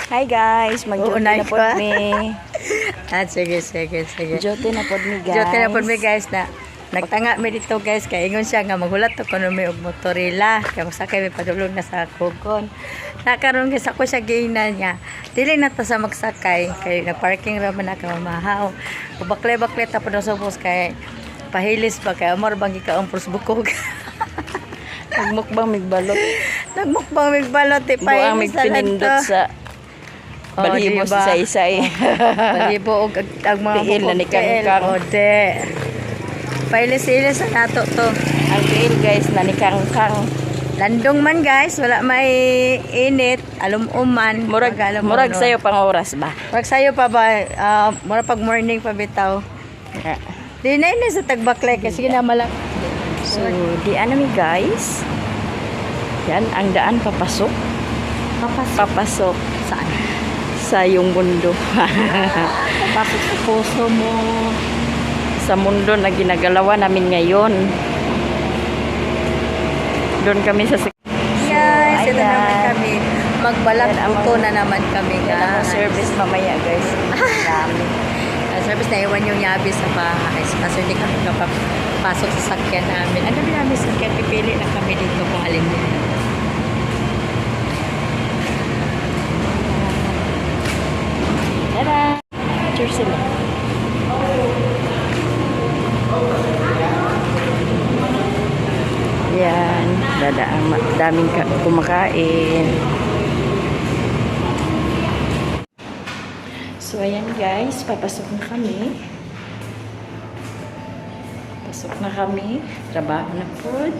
Hi guys, mag-jote na po mi. Sige. Jote na po mi guys. Jote na po mi guys na nagtanga mi dito guys kay ingon siya nga maghulat to kuno mi og motorila kay masakay mi padulong na sa kugon. Nakaroon guys ako siya giinan niya. Dili na ta sa magsakay kay nagparking ra man ka mamahaw. Bakle ta pud sa bus kay pahilis pa kay amor bang gikaon pros bukog. Nagmukbang migbalot. Nagmukbang migbalot Buang migpinindot sa balibo sa isa-isa. Balibo og ang mga tiil na ni Kangkang. Ode. Pailis-ilis sa nato to. Ang tiil guys na ni Kangkang. Landong man guys, wala may init, alum-uman. Murag sayo pang oras ba? Murag sayo pa ba? Murag pag morning pa bitaw. Yeah. Di na sa Tagbaklay kasi na malak. So, di ano mi guys. Yan, ang daan papasok. Papasok. Saan? Sa iyong mundo. Papasok sa puso mo. Sa mundo na ginagalawa namin ngayon. Doon kami sa Yes, ito ayan. naman kami. Magbalat puto na naman kami. Yan ang service mamaya guys. Dami. Service na iwan yung yabi sa bahay. Kaso hindi kami kapapasok sa sakyan namin. Ano namin sa sakyan? Pipili na kami dito kung alin din. Tada! Picture sila. Yan. Daming kumakain. So, ayan guys. Papasok na kami. Pasok na kami. Trabaho na po.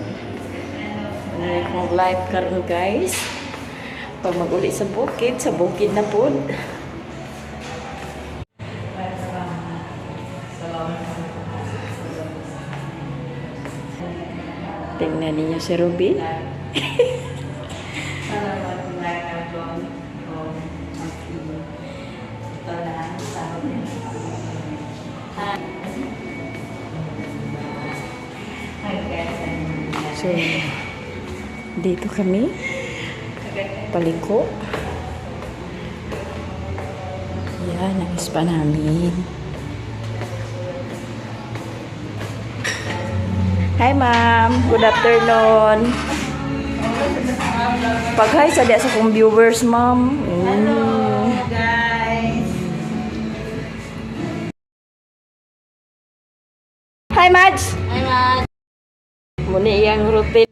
Ano yung live karon guys. Pag mag-uli sa bukid na po. Tingnan niyo si Ruby. So, dito kami. Paliko. Yan, ang spa namin. Hi ma'am, good afternoon. Pag-hi sa diya sa kong viewers ma'am. Hi Mads. Hi, Mads. Muna iyang routine.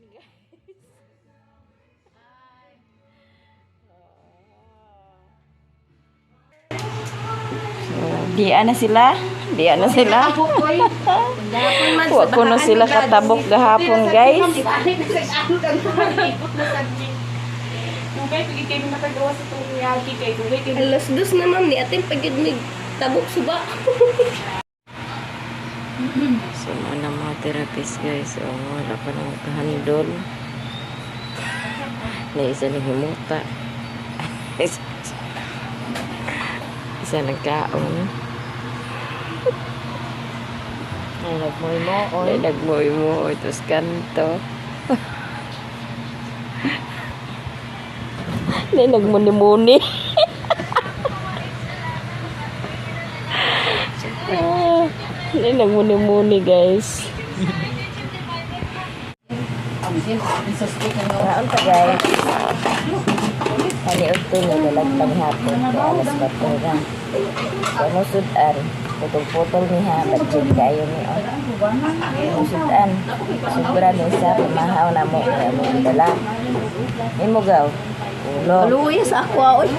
Diyan na sila. Huwag ko na sila katabok gahapon, guys. Alas dos na ma'am, ni atin pagid mig tabok suba. So, mga mga therapist, guys. O, wala pa nang kahandol. Na isa na himuta. Isa nagkaon. Ay, nagmoy-mo. Nagmoy-mo. Tapos kanto. Nagmuni-muni. Nagmuni-muni, guys. Naon pa guys. Hani ito na lalagpang hapon kay alas 4 na. Kano sudan, putol-putol ni ha, budget kayo ni o. Kano sudan, sobra ni sa pamahaw na mo, kaya mo dala. Imo gaw. Ulo. Luya sa ako oy.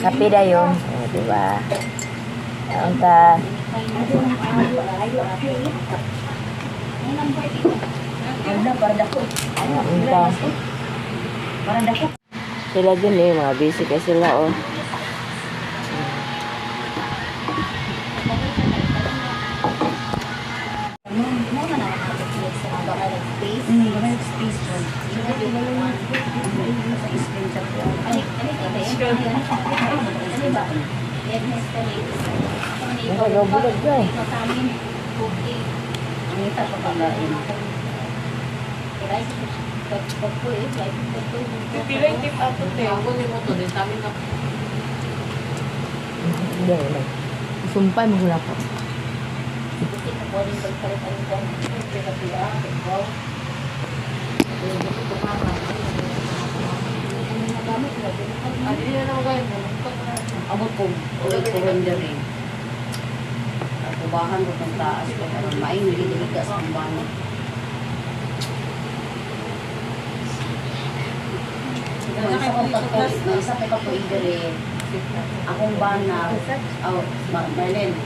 Happy dayon. O, diba? Naon ta. Sila din eh, mga busy ka sila oh. Nakagabulog ka eh. Pipilay tip ato te. Ako ni mo to, din tamin na. Hindi naman. Sumpay mo gula po. Adi na naman kayo. Abot ko, ulit ko rin rin. Kubahan ko ng taas ko, pero maing nililiga sa kubahan. Isa pa ka po idere. Akong bana, Marlene.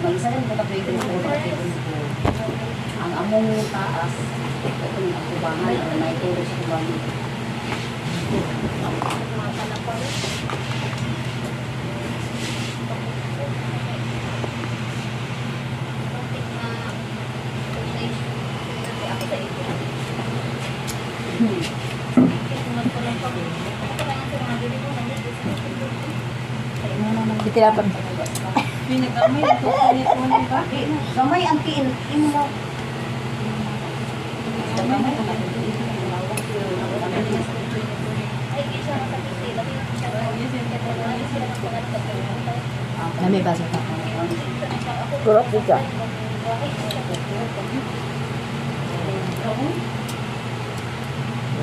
Mag-isa rin ko ka po idere ko, ang among taas, ito ang kubahan, na ituro sa kubahan. Itirapan. Pinagamay ito. Gamay ang tiin, imo mo. Nami basa pa. Kurot dito.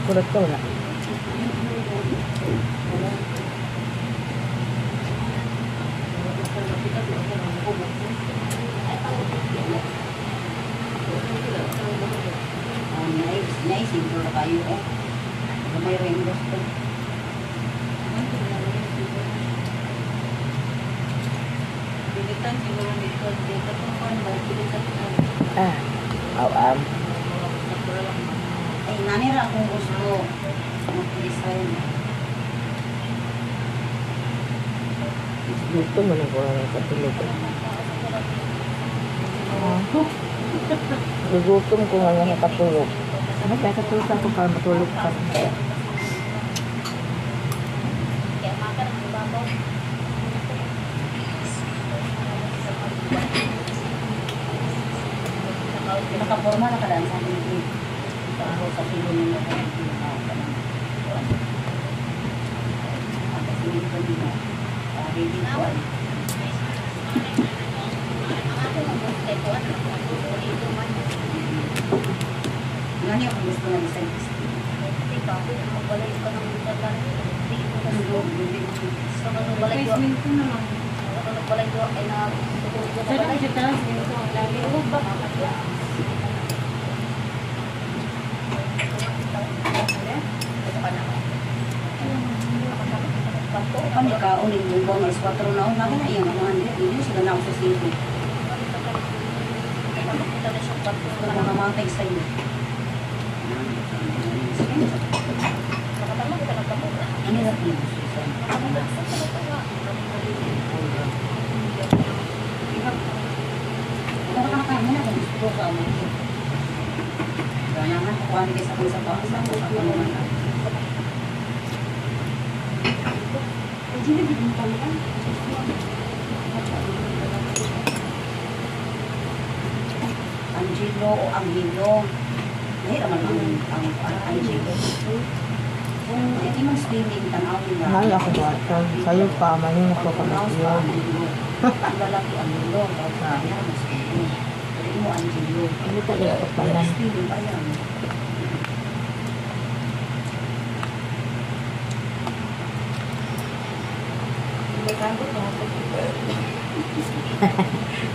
Kurot ko na. Naisip ko kayo eh. Gamay rin gusto. Pilitan siguro nito. Dito kung paano. Pilitan ko. Ah. Awam. Ay, nanira kung gusto. Mag-design. Gusto mo na ko lang katulog. Gugutom ko nga nga katulog. Ano kaya katulog ako para matulog ka? Nakaporma na kadaan sa akin ito. Ako sa pilo nila na ito. Ako sa ito nila. Ready ko. Ngani ako gusto na design. Basement ko naman. Sarap siya taas. Ganito ang lagi. Kami kaunin yung buong is 4 na ako. Lagi na iyang mga hindi sila na ako sa sito. Mga mamatay sa iyo. Ano na po yung susan? Pero kakakain mo na kung gusto ka mo. Kaya nga, kukuha ni sa kung sa taas na kung ako naman na. Angelo o Angelo. Mahirap naman ang Angelo. Kung hindi mong swimming, tanawin na. Mahal ako ba? Sa'yo pa, maling ako ka Pag-house yun. pa, Angelo. Ang lalaki Angelo. Tapos kanya mo swimming. Pero mo Angelo. Ano talaga ako pa lang? Swimming pa yan.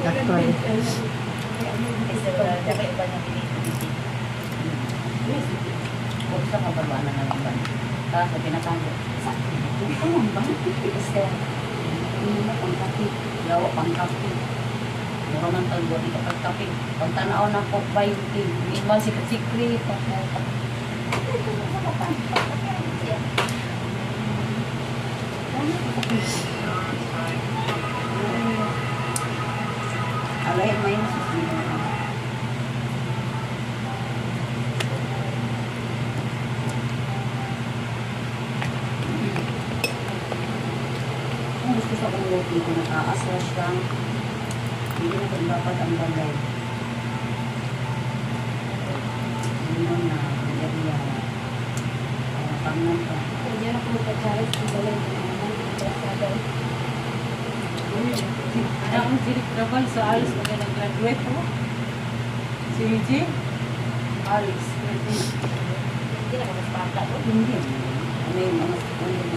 Actually. Huwag sa kabarwa na nalaban. Kaso pinatago. Ano ang ba? Esther. Ano na pangkapit? Yawa pangkapit. Mura man tayo buwan ito pagkapit. Pagtanaw ng pokbay. Minwan sikrit-sikrit. Alay, may nasusunod. Kung gusto sa kong loki, kung nakaaswa siya, hindi na kung dapat ang bagay. Hindi Ano na, area. Pangan pa. Kaya na kung magka-Charles, kung wala yung naman, interesado. Ang sirik trabaho sa ALS pag nag-graduate po. Si Eugene? ALS. Hindi na mas bata to. Hindi. Ano yung mga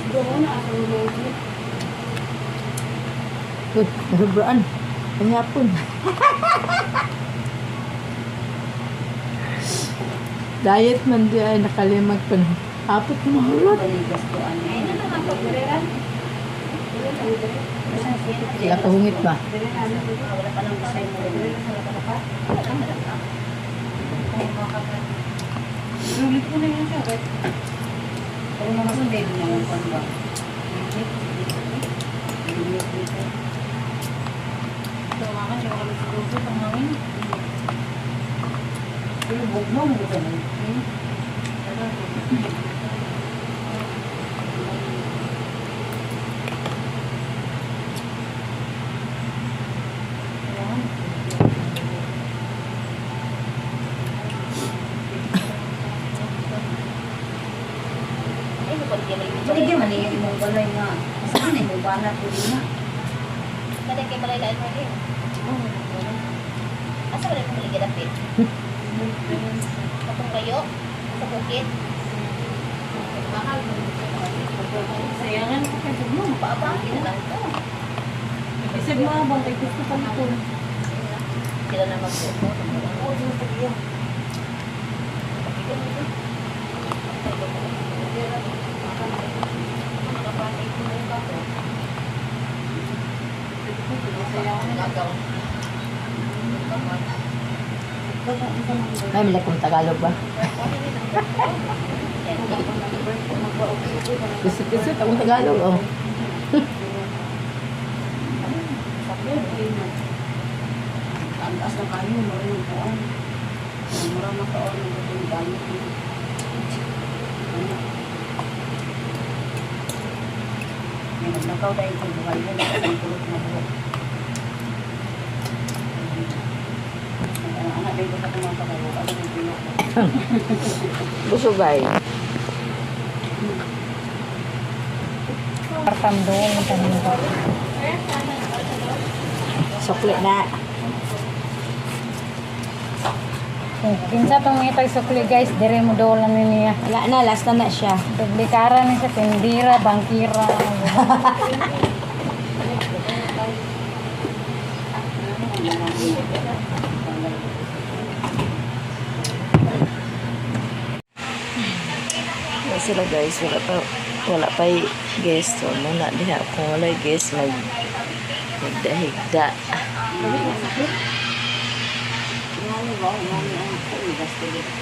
Doon na ako yung Uy, narubraan. Ang hapon. Diet man di ay nakalimag pa na. Hapot mo hulot. baligas ko ano. Ay, na naman po, Gureran. Sila kahungit ba? Wala pa lang design mo. Ulit ko na yun siya. Pero mga sunday mo yung kwan ba? Tumakan siya kami sa gusto. Pangangin. Pero bugno mo dito na. Hindi man yung imong balay nga. Saan na imong balay po din nga? Kada kay balay lain mo din. Asa wala kong ligid apit? Kapag kayo, sa bukid. Mahal mo. Sayangan ko kayo mo. Paabangin na lang to. Isip mo abang kay gusto pa nito. Sila na magbuto. Ay, may lakong Tagalog ba? Pisit-pisit akong Tagalog, oh. Ang taas na kayo, marunong po ang mura na kaon ng yung gamit mo. May nagnakaw dahil kung buhay mo, ang tulog na buhok. Anak dahil ko sa kumanta kayo, ano yung pinok ko. Busugay. Partam doon. Sukli na. Kinsa tong itag sukli guys, dire mo daw lang niya. Wala na, last na siya. Pagbikara ni sa tindira, bangkira. Wala sila guys, wala pa guest. So, muna diha kung wala guest, magdahigda. Ngani ba? Ngani ang kuligas ko dito.